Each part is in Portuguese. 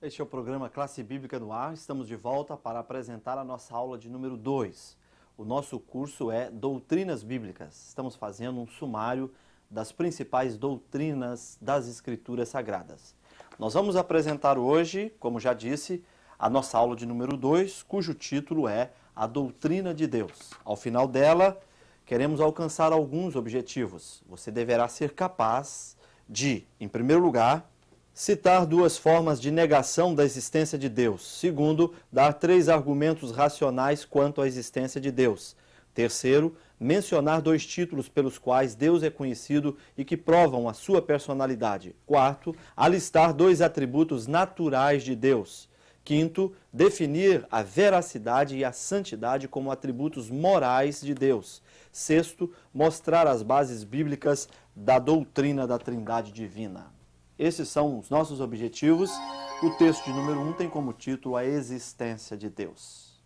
Este é o programa Classe Bíblica no Ar. Estamos de volta para apresentar a nossa aula de número 2. O nosso curso é Doutrinas Bíblicas. Estamos fazendo um sumário das principais doutrinas das Escrituras Sagradas. Nós vamos apresentar hoje, como já disse, a nossa aula de número 2, cujo título é A Doutrina de Deus. Ao final dela, queremos alcançar alguns objetivos. Você deverá ser capaz de, em primeiro lugar, citar duas formas de negação da existência de Deus. Segundo, dar 3 argumentos racionais quanto à existência de Deus. Terceiro, mencionar 2 títulos pelos quais Deus é conhecido e que provam a sua personalidade. Quarto, alistar 2 atributos naturais de Deus. Quinto, definir a veracidade e a santidade como atributos morais de Deus. Sexto, mostrar as bases bíblicas da doutrina da Trindade Divina. Esses são os nossos objetivos. O texto de número 1 tem como título A Existência de Deus.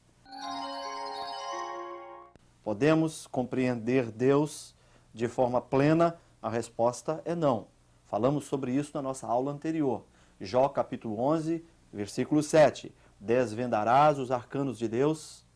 Podemos compreender Deus de forma plena? A resposta é não. Falamos sobre isso na nossa aula anterior. Jó capítulo 11, versículo 7. Desvendarás os arcanos de Deus?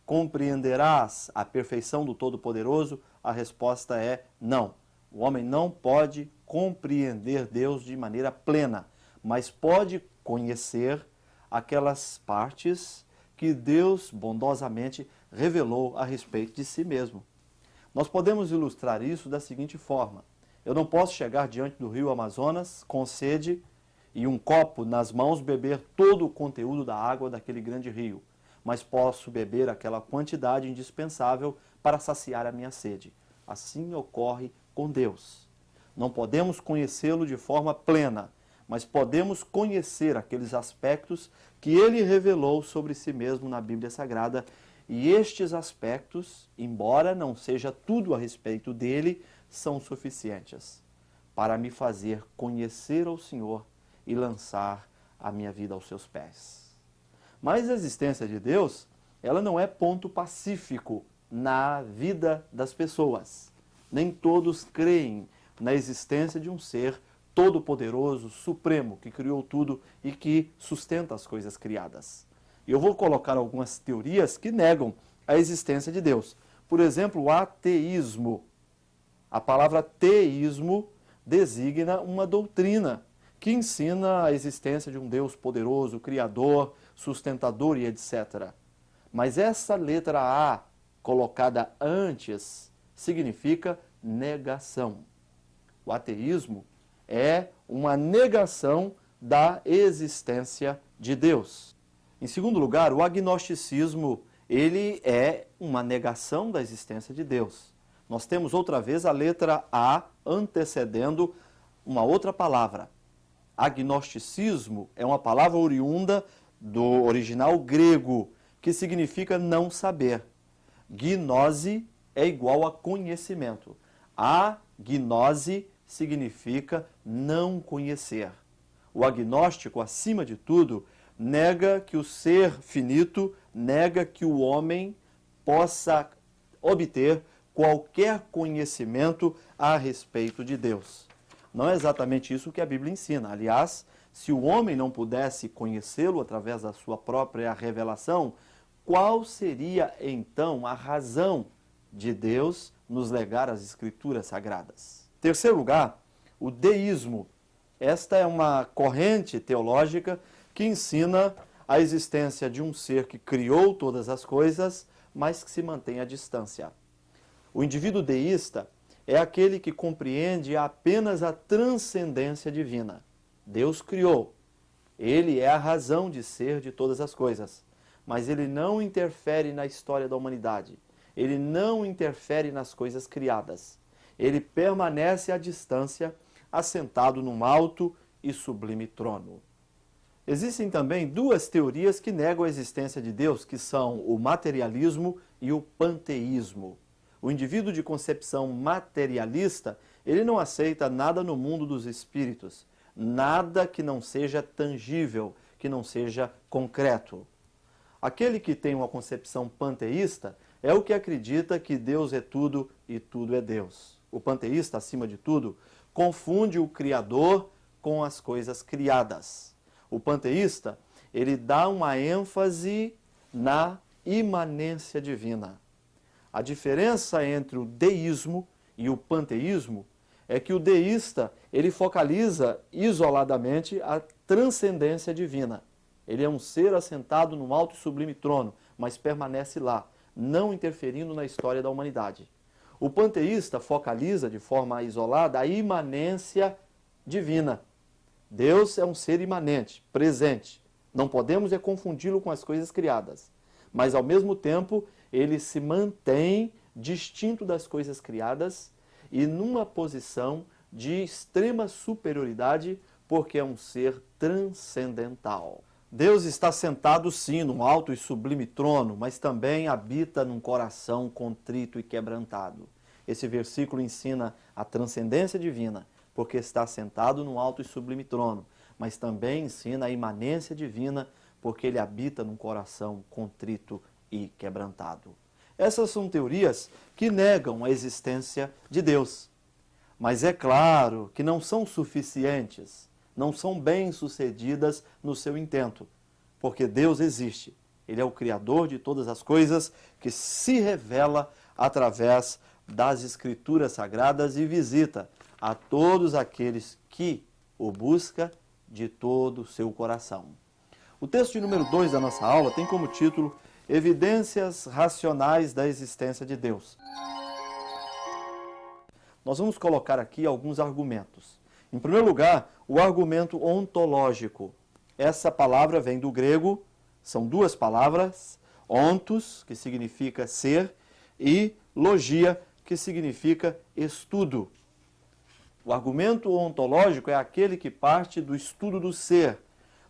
Compreenderás a perfeição do Todo-Poderoso? A resposta é não. O homem não pode compreender Deus de maneira plena, mas pode conhecer aquelas partes que Deus bondosamente revelou a respeito de si mesmo. Nós podemos ilustrar isso da seguinte forma: eu não posso chegar diante do rio Amazonas com sede e um copo nas mãos beber todo o conteúdo da água daquele grande rio, mas posso beber aquela quantidade indispensável para saciar a minha sede. Assim ocorre com Deus. Não podemos conhecê-lo de forma plena, mas podemos conhecer aqueles aspectos que ele revelou sobre si mesmo na Bíblia Sagrada. E estes aspectos, embora não seja tudo a respeito dele, são suficientes para me fazer conhecer ao Senhor e lançar a minha vida aos seus pés. Mas a existência de Deus, ela não é ponto pacífico na vida das pessoas. Nem todos creem na existência de um ser todo-poderoso, supremo, que criou tudo e que sustenta as coisas criadas. E eu vou colocar algumas teorias que negam a existência de Deus. Por exemplo, o ateísmo. A palavra teísmo designa uma doutrina que ensina a existência de um Deus poderoso, criador, sustentador e etc. Mas essa letra A, colocada antes, significa negação. O ateísmo é uma negação da existência de Deus. Em segundo lugar, o agnosticismo, ele é uma negação da existência de Deus. Nós temos outra vez a letra A antecedendo uma outra palavra. Agnosticismo é uma palavra oriunda do original grego, que significa não saber. Gnose é igual a conhecimento. A gnose significa não conhecer. O agnóstico, acima de tudo, nega que o ser finito, nega que o homem possa obter qualquer conhecimento a respeito de Deus. Não é exatamente isso que a Bíblia ensina. Aliás, se o homem não pudesse conhecê-lo através da sua própria revelação, qual seria então a razão de Deus nos legar as Escrituras Sagradas? Terceiro lugar, o deísmo. Esta é uma corrente teológica que ensina a existência de um ser que criou todas as coisas, mas que se mantém à distância. O indivíduo deísta é aquele que compreende apenas a transcendência divina. Deus criou. Ele é a razão de ser de todas as coisas, mas ele não interfere na história da humanidade. Ele não interfere nas coisas criadas. Ele permanece à distância, assentado num alto e sublime trono. Existem também 2 teorias que negam a existência de Deus, que são o materialismo e o panteísmo. O indivíduo de concepção materialista, ele não aceita nada no mundo dos espíritos, nada que não seja tangível, que não seja concreto. Aquele que tem uma concepção panteísta é o que acredita que Deus é tudo e tudo é Deus. O panteísta, acima de tudo, confunde o Criador com as coisas criadas. O panteísta, ele dá uma ênfase na imanência divina. A diferença entre o deísmo e o panteísmo é que o deísta, ele focaliza isoladamente a transcendência divina. Ele é um ser assentado num alto e sublime trono, mas permanece lá, não interferindo na história da humanidade. O panteísta focaliza de forma isolada a imanência divina. Deus é um ser imanente, presente. Não podemos confundi-lo com as coisas criadas. Mas, ao mesmo tempo, ele se mantém distinto das coisas criadas e numa posição de extrema superioridade, porque é um ser transcendental. Deus está sentado sim num alto e sublime trono, mas também habita num coração contrito e quebrantado. Esse versículo ensina a transcendência divina, porque está sentado num alto e sublime trono, mas também ensina a imanência divina, porque ele habita num coração contrito e quebrantado. Essas são teorias que negam a existência de Deus. Mas é claro que não são suficientes, não são bem-sucedidas no seu intento, porque Deus existe. Ele é o Criador de todas as coisas que se revela através das Escrituras Sagradas e visita a todos aqueles que o buscam de todo o seu coração. O texto de número 2 da nossa aula tem como título Evidências Racionais da Existência de Deus. Nós vamos colocar aqui alguns argumentos. Em primeiro lugar, o argumento ontológico. Essa palavra vem do grego, são duas palavras, ontos, que significa ser, e logia, que significa estudo. O argumento ontológico é aquele que parte do estudo do ser.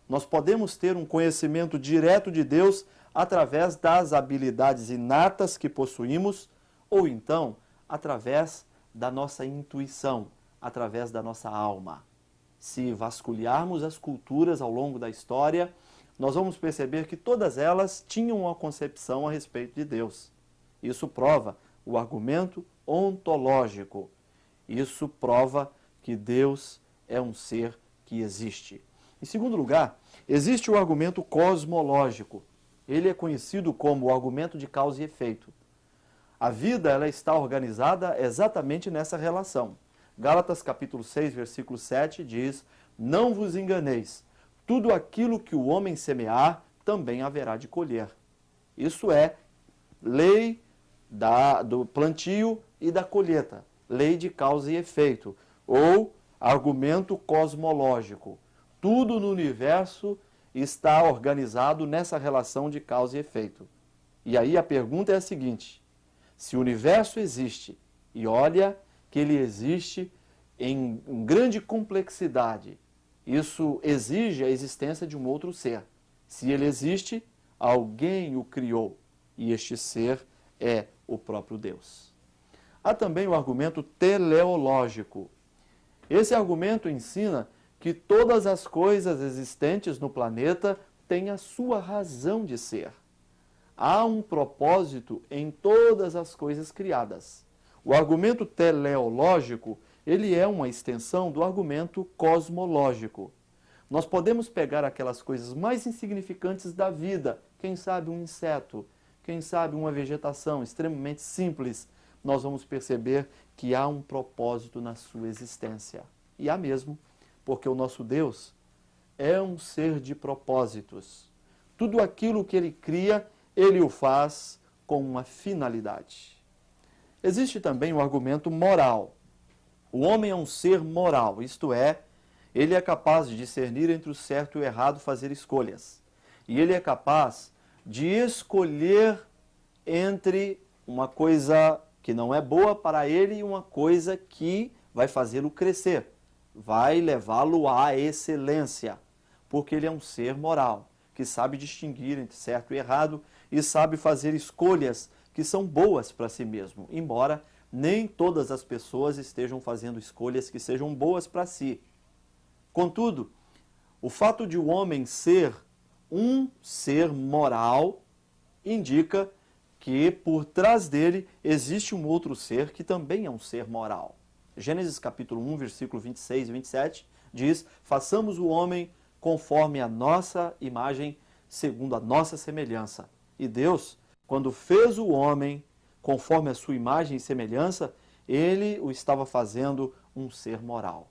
Nós podemos ter um conhecimento direto de Deus através das habilidades inatas que possuímos, ou então através da nossa intuição, através da nossa alma. Se vasculharmos as culturas ao longo da história, nós vamos perceber que todas elas tinham uma concepção a respeito de Deus. Isso prova o argumento ontológico. Isso prova que Deus é um ser que existe. Em segundo lugar, existe o argumento cosmológico. Ele é conhecido como o argumento de causa e efeito. A vida ela está organizada exatamente nessa relação. Gálatas capítulo 6, versículo 7 diz: Não vos enganeis, tudo aquilo que o homem semear, também haverá de colher. Isso é lei do plantio e da colheita, lei de causa e efeito, ou argumento cosmológico. Tudo no universo está organizado nessa relação de causa e efeito. E aí a pergunta é a seguinte: se o universo existe, e olha que ele existe em grande complexidade, isso exige a existência de um outro ser. Se ele existe, alguém o criou, e este ser é o próprio Deus. Há também o argumento teleológico. Esse argumento ensina que todas as coisas existentes no planeta têm a sua razão de ser. Há um propósito em todas as coisas criadas. O argumento teleológico, ele é uma extensão do argumento cosmológico. Nós podemos pegar aquelas coisas mais insignificantes da vida, quem sabe um inseto, quem sabe uma vegetação extremamente simples, nós vamos perceber que há um propósito na sua existência. E há mesmo, porque o nosso Deus é um ser de propósitos. Tudo aquilo que ele cria, ele o faz com uma finalidade. Existe também o argumento moral. O homem é um ser moral, isto é, ele é capaz de discernir entre o certo e o errado, fazer escolhas. E ele é capaz de escolher entre uma coisa que não é boa para ele e uma coisa que vai fazê-lo crescer, vai levá-lo à excelência, porque ele é um ser moral, que sabe distinguir entre certo e errado e sabe fazer escolhas que são boas para si mesmo, embora nem todas as pessoas estejam fazendo escolhas que sejam boas para si. Contudo, o fato de o homem ser um ser moral indica que por trás dele existe um outro ser que também é um ser moral. Gênesis capítulo 1, versículo 26 e 27 diz: Façamos o homem conforme a nossa imagem, segundo a nossa semelhança. E Deus, quando fez o homem conforme a sua imagem e semelhança, ele o estava fazendo um ser moral.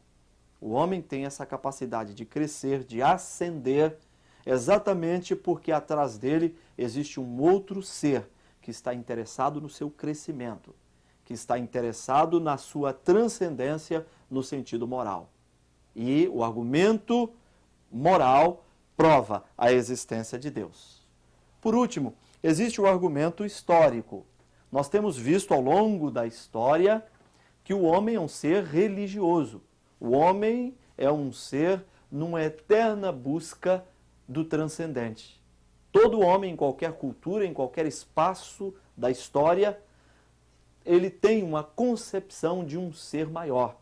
O homem tem essa capacidade de crescer, de ascender, exatamente porque atrás dele existe um outro ser que está interessado no seu crescimento, que está interessado na sua transcendência no sentido moral. E o argumento moral prova a existência de Deus. Por último, existe o argumento histórico. Nós temos visto ao longo da história que o homem é um ser religioso. O homem é um ser numa eterna busca do transcendente. Todo homem, em qualquer cultura, em qualquer espaço da história, ele tem uma concepção de um ser maior.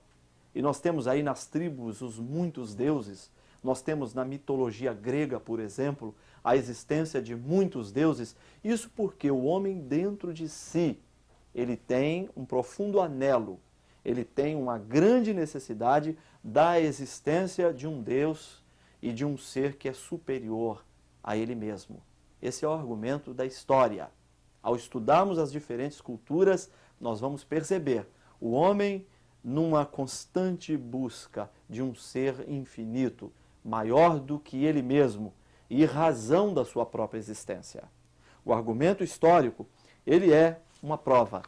E nós temos aí nas tribos os muitos deuses. Nós temos na mitologia grega, por exemplo, a existência de muitos deuses. Isso porque o homem dentro de si, ele tem um profundo anelo, ele tem uma grande necessidade da existência de um Deus e de um ser que é superior a ele mesmo. Esse é o argumento da história. Ao estudarmos as diferentes culturas, nós vamos perceber o homem numa constante busca de um ser infinito, maior do que ele mesmo e razão da sua própria existência. O argumento histórico, ele é uma prova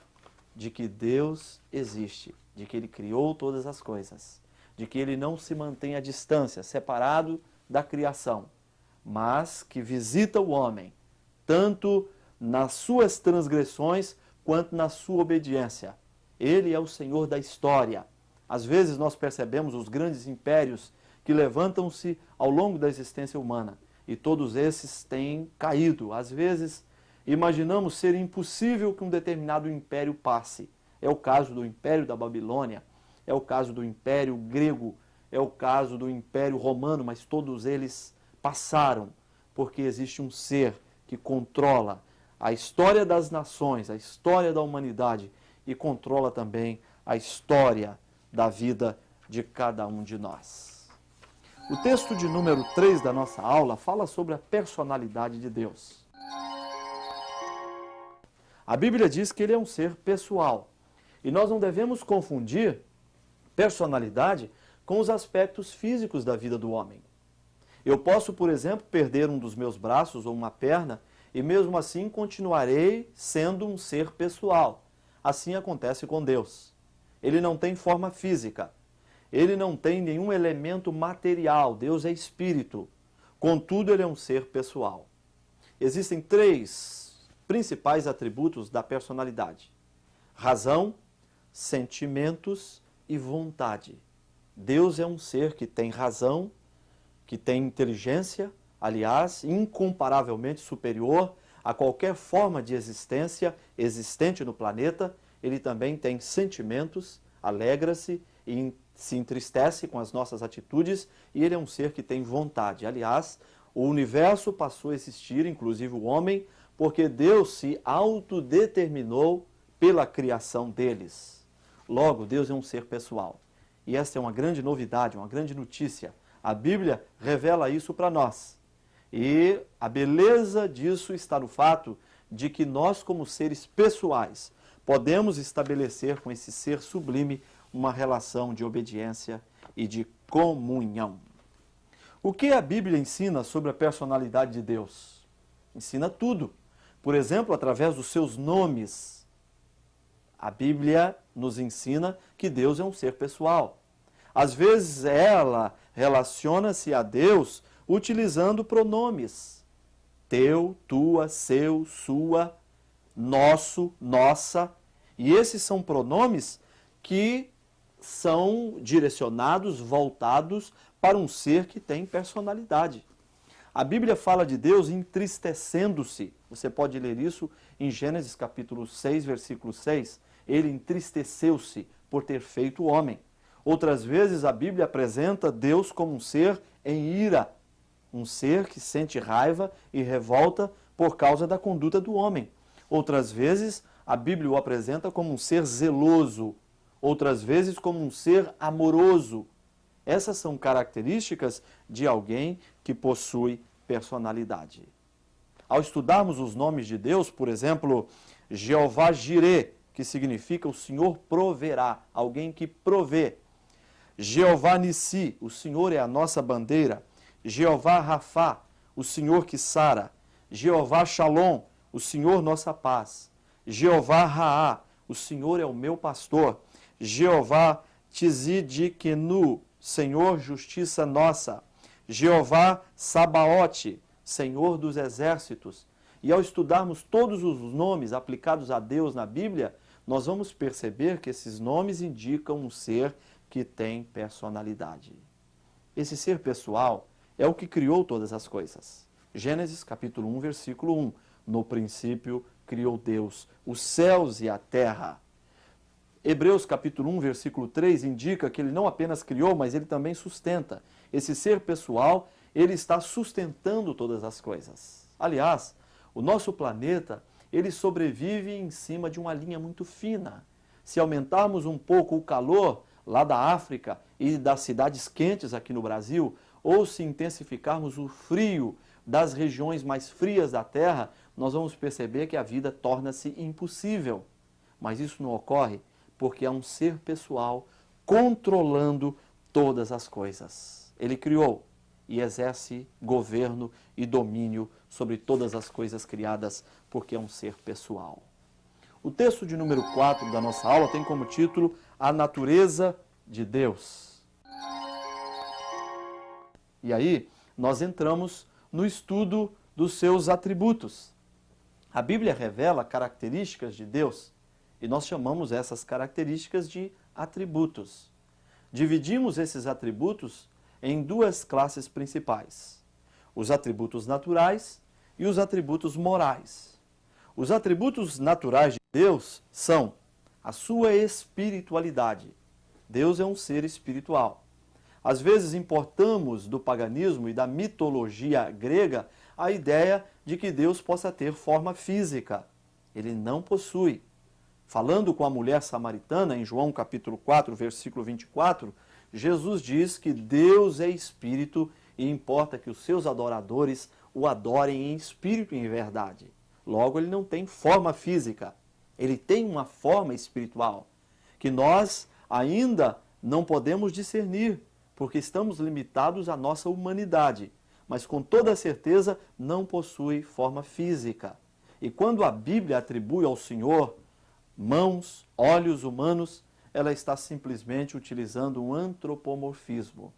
de que Deus existe, de que ele criou todas as coisas, de que ele não se mantém à distância, separado da criação, mas que visita o homem, tanto nas suas transgressões quanto na sua obediência. Ele é o Senhor da história. Às vezes nós percebemos os grandes impérios que levantam-se ao longo da existência humana, e todos esses têm caído. Às vezes imaginamos ser impossível que um determinado império passe. É o caso do Império da Babilônia, é o caso do Império Grego, é o caso do Império Romano, mas todos eles passaram, porque existe um ser que controla a história das nações, a história da humanidade e controla também a história da vida de cada um de nós. O texto de número 3 da nossa aula fala sobre a personalidade de Deus. A Bíblia diz que ele é um ser pessoal. E nós não devemos confundir personalidade com os aspectos físicos da vida do homem. Eu posso, por exemplo, perder um dos meus braços ou uma perna e mesmo assim continuarei sendo um ser pessoal. Assim acontece com Deus. Ele não tem forma física. Ele não tem nenhum elemento material. Deus é espírito. Contudo, ele é um ser pessoal. Existem 3 principais atributos da personalidade: razão, sentimentos e vontade. Deus é um ser que tem razão, que tem inteligência, aliás, incomparavelmente superior a qualquer forma de existência existente no planeta. Ele também tem sentimentos, alegra-se e se entristece com as nossas atitudes, e ele é um ser que tem vontade. Aliás, o universo passou a existir, inclusive o homem, porque Deus se autodeterminou pela criação deles. Logo, Deus é um ser pessoal. E esta é uma grande novidade, uma grande notícia. A Bíblia revela isso para nós. E a beleza disso está no fato de que nós, como seres pessoais, podemos estabelecer com esse ser sublime uma relação de obediência e de comunhão. O que a Bíblia ensina sobre a personalidade de Deus? Ensina tudo. Por exemplo, através dos seus nomes. A Bíblia nos ensina que Deus é um ser pessoal. Às vezes ela relaciona-se a Deus utilizando pronomes. Teu, tua, seu, sua, nosso, nossa. E esses são pronomes que são direcionados, voltados para um ser que tem personalidade. A Bíblia fala de Deus entristecendo-se. Você pode ler isso em Gênesis capítulo 6, versículo 6. Ele entristeceu-se por ter feito o homem. Outras vezes a Bíblia apresenta Deus como um ser em ira, um ser que sente raiva e revolta por causa da conduta do homem. Outras vezes a Bíblia o apresenta como um ser zeloso, outras vezes como um ser amoroso. Essas são características de alguém que possui personalidade. Ao estudarmos os nomes de Deus, por exemplo, Jeová Jireh, que significa o Senhor proverá, alguém que provê. Jeová Nissi, o Senhor é a nossa bandeira. Jeová Rafá, o Senhor que sara. Jeová Shalom, o Senhor nossa paz. Jeová Raá, o Senhor é o meu pastor. Jeová Tzidkenu, Senhor justiça nossa. Jeová Sabaote, Senhor dos exércitos. E ao estudarmos todos os nomes aplicados a Deus na Bíblia, nós vamos perceber que esses nomes indicam um ser que tem personalidade. Esse ser pessoal é o que criou todas as coisas. Gênesis capítulo 1, versículo 1. No princípio criou Deus os céus e a terra. Hebreus capítulo 1, versículo 3 indica que ele não apenas criou, mas ele também sustenta. Esse ser pessoal, ele está sustentando todas as coisas. Aliás, o nosso planeta, ele sobrevive em cima de uma linha muito fina. Se aumentarmos um pouco o calor lá da África e das cidades quentes aqui no Brasil, ou se intensificarmos o frio das regiões mais frias da Terra, nós vamos perceber que a vida torna-se impossível. Mas isso não ocorre porque há um ser pessoal controlando todas as coisas. Ele criou e exerce governo e domínio sobre todas as coisas criadas, porque é um ser pessoal. O texto de número 4 da nossa aula tem como título A Natureza de Deus. E aí, nós entramos no estudo dos seus atributos. A Bíblia revela características de Deus e nós chamamos essas características de atributos. Dividimos esses atributos em duas classes principais: os atributos naturais e os atributos morais. Os atributos naturais de Deus são a sua espiritualidade. Deus é um ser espiritual. Às vezes importamos do paganismo e da mitologia grega a ideia de que Deus possa ter forma física. Ele não possui. Falando com a mulher samaritana, em João capítulo 4, versículo 24, Jesus diz que Deus é espírito e importa que os seus adoradores o adorem em espírito e em verdade. Logo, ele não tem forma física. Ele tem uma forma espiritual que nós ainda não podemos discernir, porque estamos limitados à nossa humanidade. Mas com toda certeza não possui forma física. E quando a Bíblia atribui ao Senhor mãos, olhos humanos, ela está simplesmente utilizando um antropomorfismo.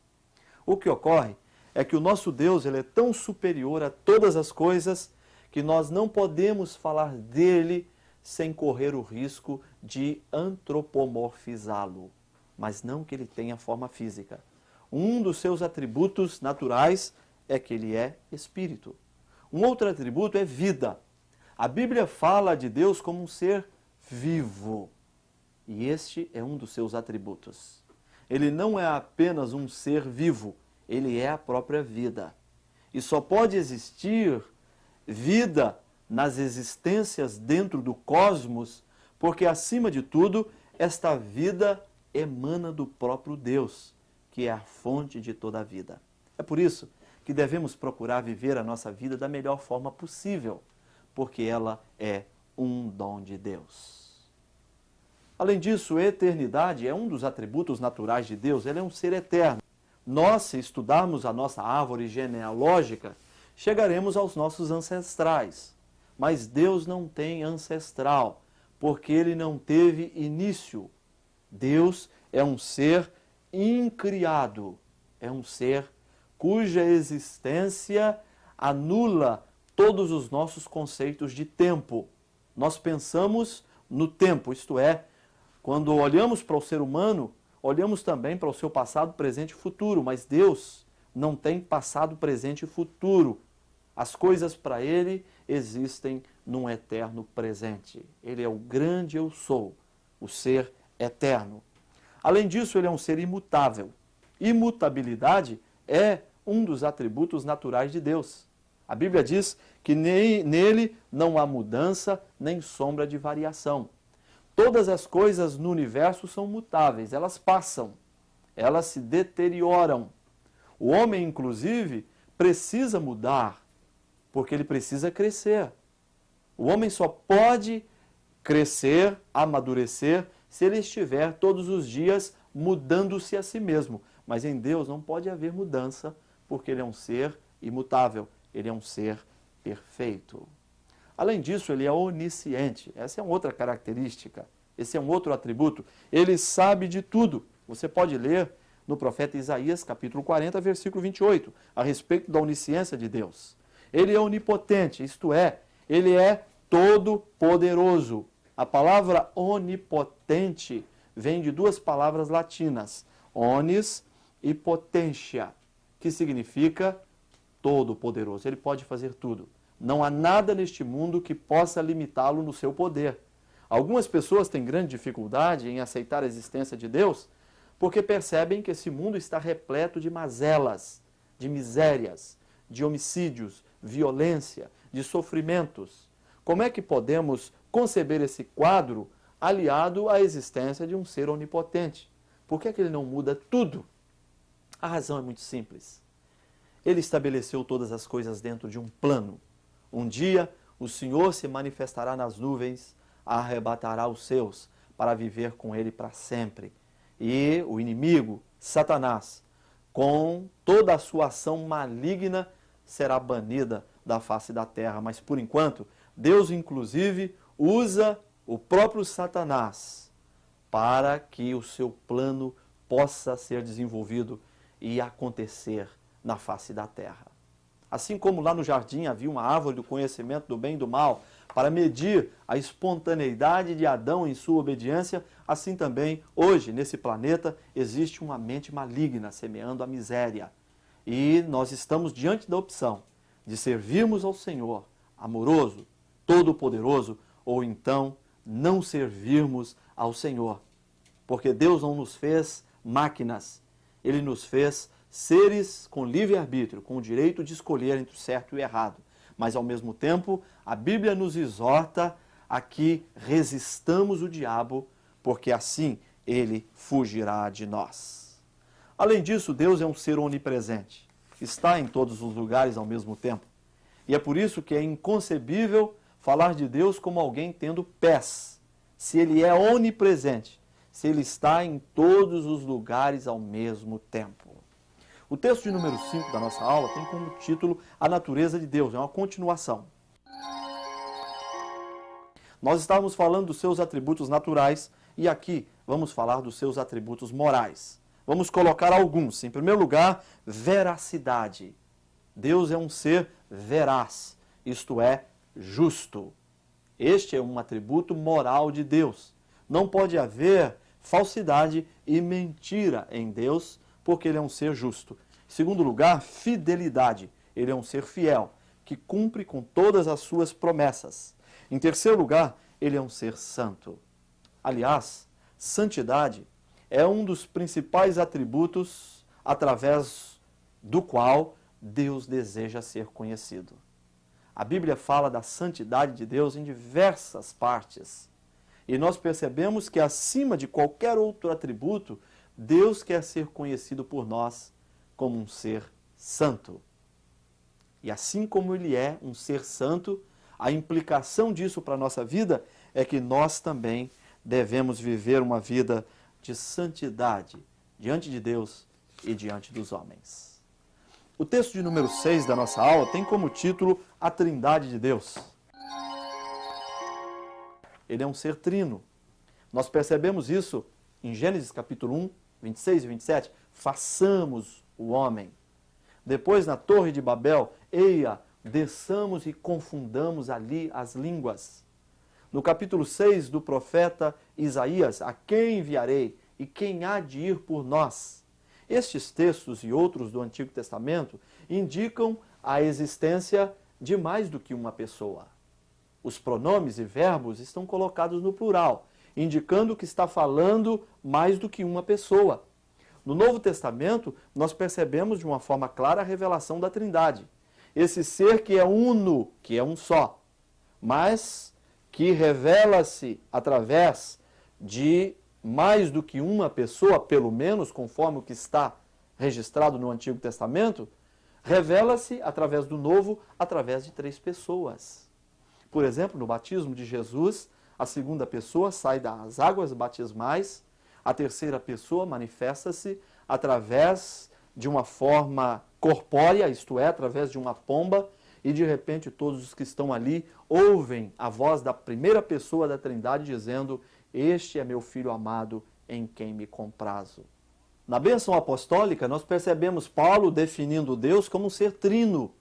O que ocorre é que o nosso Deus ele é tão superior a todas as coisas que nós não podemos falar dele sem correr o risco de antropomorfizá-lo, mas não que ele tenha forma física. Um dos seus atributos naturais é que ele é espírito. Um outro atributo é vida. A Bíblia fala de Deus como um ser vivo. E este é um dos seus atributos. Ele não é apenas um ser vivo, ele é a própria vida. E só pode existir vida nas existências dentro do cosmos, porque, acima de tudo, esta vida emana do próprio Deus, que é a fonte de toda a vida. É por isso que devemos procurar viver a nossa vida da melhor forma possível, porque ela é um dom de Deus. Além disso, a eternidade é um dos atributos naturais de Deus, ele é um ser eterno. Nós, se estudarmos a nossa árvore genealógica, chegaremos aos nossos ancestrais. Mas Deus não tem ancestral, porque ele não teve início. Deus é um ser incriado, é um ser cuja existência anula todos os nossos conceitos de tempo. Nós pensamos no tempo, isto é, quando olhamos para o ser humano, olhamos também para o seu passado, presente e futuro, mas Deus não tem passado, presente e futuro. As coisas para ele existem num eterno presente. Ele é o grande eu sou, o ser eterno. Além disso, ele é um ser imutável. Imutabilidade é um dos atributos naturais de Deus. A Bíblia diz que nele não há mudança nem sombra de variação. Todas as coisas no universo são mutáveis, elas passam. elas se deterioram. O homem, inclusive, precisa mudar, porque ele precisa crescer. O homem só pode crescer, amadurecer, se ele estiver todos os dias mudando-se a si mesmo. Mas em Deus não pode haver mudança, porque ele é um ser imutável, ele é um ser perfeito. Além disso, ele é onisciente. Essa é uma outra característica, esse é um outro atributo. Ele sabe de tudo. Você pode ler no profeta Isaías, capítulo 40, versículo 28, a respeito da onisciência de Deus. Ele é onipotente, isto é, ele é todo-poderoso. A palavra onipotente vem de duas palavras latinas, onis e potentia, que significa todo-poderoso. Ele pode fazer tudo. Não há nada neste mundo que possa limitá-lo no seu poder. Algumas pessoas têm grande dificuldade em aceitar a existência de Deus porque percebem que esse mundo está repleto de mazelas, de misérias, de homicídios, violência, de sofrimentos. Como é que podemos conceber esse quadro aliado à existência de um ser onipotente? Por que é que ele não muda tudo? A razão é muito simples. Ele estabeleceu todas as coisas dentro de um plano. Um dia, o Senhor se manifestará nas nuvens, arrebatará os seus para viver com ele para sempre. E o inimigo, Satanás, com toda a sua ação maligna, será banida da face da terra. Mas, por enquanto, Deus, inclusive, usa o próprio Satanás para que o seu plano possa ser desenvolvido e acontecer na face da terra. Assim como lá no jardim havia uma árvore do conhecimento do bem e do mal para medir a espontaneidade de Adão em sua obediência, assim também, hoje, nesse planeta, existe uma mente maligna semeando a miséria. E nós estamos diante da opção de servirmos ao Senhor, amoroso, todo-poderoso, ou então não servirmos ao Senhor. Porque Deus não nos fez máquinas, Ele nos fez seres com livre-arbítrio, com o direito de escolher entre o certo e o errado. Mas, ao mesmo tempo, a Bíblia nos exorta a que resistamos o diabo, porque assim ele fugirá de nós. Além disso, Deus é um ser onipresente, está em todos os lugares ao mesmo tempo. E é por isso que é inconcebível falar de Deus como alguém tendo pés, se ele é onipresente, se ele está em todos os lugares ao mesmo tempo. O texto de número 5 da nossa aula tem como título A Natureza de Deus, é uma continuação. Nós estávamos falando dos seus atributos naturais e aqui vamos falar dos seus atributos morais. Vamos colocar alguns. Em primeiro lugar, veracidade. Deus é um ser veraz, isto é, justo. Este é um atributo moral de Deus. Não pode haver falsidade e mentira em Deus, porque ele é um ser justo. Em segundo lugar, fidelidade. Ele é um ser fiel, que cumpre com todas as suas promessas. Em terceiro lugar, ele é um ser santo. Aliás, santidade é um dos principais atributos através do qual Deus deseja ser conhecido. A Bíblia fala da santidade de Deus em diversas partes. E nós percebemos que, acima de qualquer outro atributo, Deus quer ser conhecido por nós como um ser santo. E assim como ele é um ser santo, a implicação disso para a nossa vida é que nós também devemos viver uma vida de santidade diante de Deus e diante dos homens. O texto de número 6 da nossa aula tem como título A Trindade de Deus. Ele é um ser trino. Nós percebemos isso em Gênesis capítulo 1, 26 e 27. Façamos o homem. Depois, na Torre de Babel, eia, desçamos e confundamos ali as línguas. No capítulo 6 do profeta Isaías, a quem enviarei e quem há de ir por nós? Estes textos e outros do Antigo Testamento indicam a existência de mais do que uma pessoa. Os pronomes e verbos estão colocados no plural, indicando que está falando mais do que uma pessoa. No Novo Testamento, nós percebemos de uma forma clara a revelação da Trindade. Esse ser que é uno, que é um só, mas que revela-se através de mais do que uma pessoa, pelo menos, conforme o que está registrado no Antigo Testamento, revela-se através do Novo, através de 3 pessoas. Por exemplo, no batismo de Jesus, a segunda pessoa sai das águas batismais, a terceira pessoa manifesta-se através de uma forma corpórea, isto é, através de uma pomba, e de repente todos os que estão ali ouvem a voz da primeira pessoa da Trindade dizendo: "Este é meu Filho amado, em quem me comprazo". Na bênção apostólica, nós percebemos Paulo definindo Deus como um ser trino.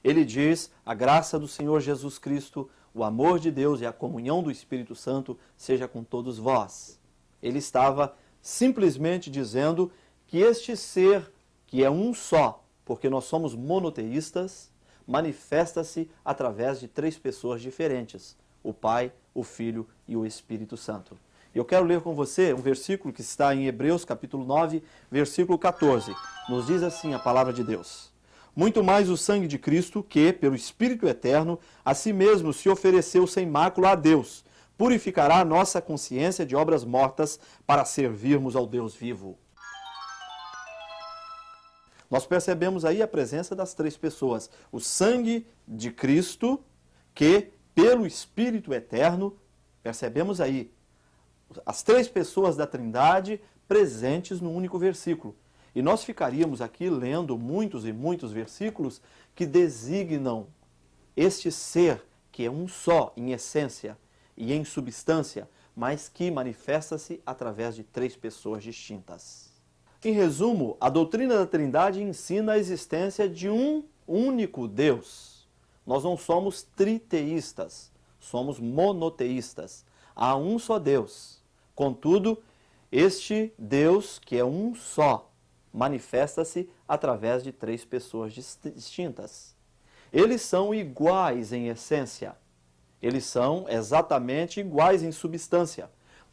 Ele diz: "A graça do Senhor Jesus Cristo, o amor de Deus e a comunhão do Espírito Santo seja com todos vós". Ele estava simplesmente dizendo que este ser, que é um só, porque nós somos monoteístas, manifesta-se através de 3 pessoas diferentes: o Pai, o Filho e o Espírito Santo. Eu quero ler com você um versículo que está em Hebreus capítulo 9, versículo 14. Nos diz assim a palavra de Deus: "Muito mais o sangue de Cristo, que, pelo Espírito eterno, a si mesmo se ofereceu sem mácula a Deus, purificará a nossa consciência de obras mortas para servirmos ao Deus vivo". Nós percebemos aí a presença das 3 pessoas. O sangue de Cristo, que, pelo Espírito eterno, percebemos aí as 3 pessoas da Trindade presentes num único versículo. E nós ficaríamos aqui lendo muitos e muitos versículos que designam este ser que é um só em essência e em substância, mas que manifesta-se através de 3 pessoas distintas. Em resumo, a doutrina da Trindade ensina a existência de um único Deus. Nós não somos triteístas, somos monoteístas. Há um só Deus. Contudo, este Deus, que é um só, manifesta-se através de 3 pessoas distintas. Eles são iguais em essência. Eles são exatamente iguais em substância.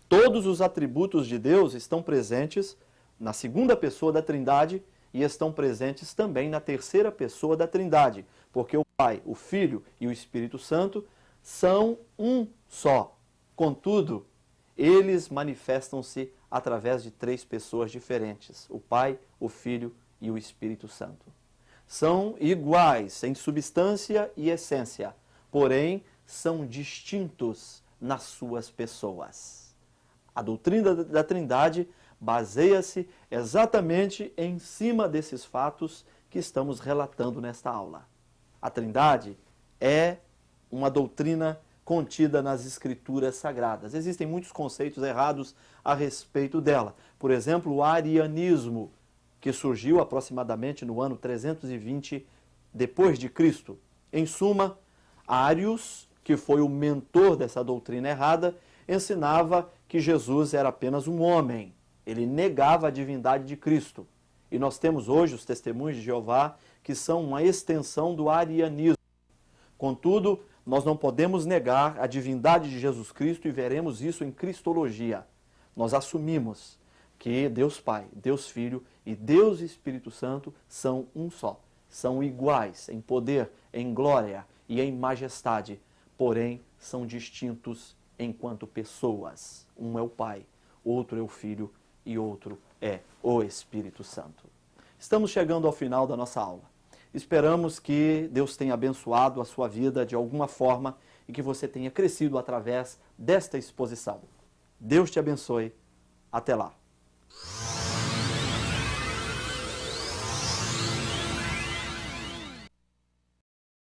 Todos os atributos de Deus estão presentes na segunda pessoa da Trindade e estão presentes também na terceira pessoa da Trindade, porque o Pai, o Filho e o Espírito Santo são um só. Contudo, eles manifestam-se através de 3 pessoas diferentes: o Pai, o Filho e o Espírito Santo. São iguais em substância e essência, porém são distintos nas suas pessoas. A doutrina da Trindade baseia-se exatamente em cima desses fatos que estamos relatando nesta aula. A Trindade é uma doutrina contida nas Escrituras Sagradas. Existem muitos conceitos errados a respeito dela. Por exemplo, o arianismo, que surgiu aproximadamente no ano 320 depois de Cristo. Em suma, Arius, que foi o mentor dessa doutrina errada, ensinava que Jesus era apenas um homem. Ele negava a divindade de Cristo. E nós temos hoje os testemunhos de Jeová, que são uma extensão do arianismo. Contudo, nós não podemos negar a divindade de Jesus Cristo e veremos isso em Cristologia. Nós assumimos que Deus Pai, Deus Filho e Deus Espírito Santo são um só. São iguais em poder, em glória e em majestade, porém são distintos enquanto pessoas. Um é o Pai, outro é o Filho e outro é o Espírito Santo. Estamos chegando ao final da nossa aula. Esperamos que Deus tenha abençoado a sua vida de alguma forma e que você tenha crescido através desta exposição. Deus te abençoe. Até lá.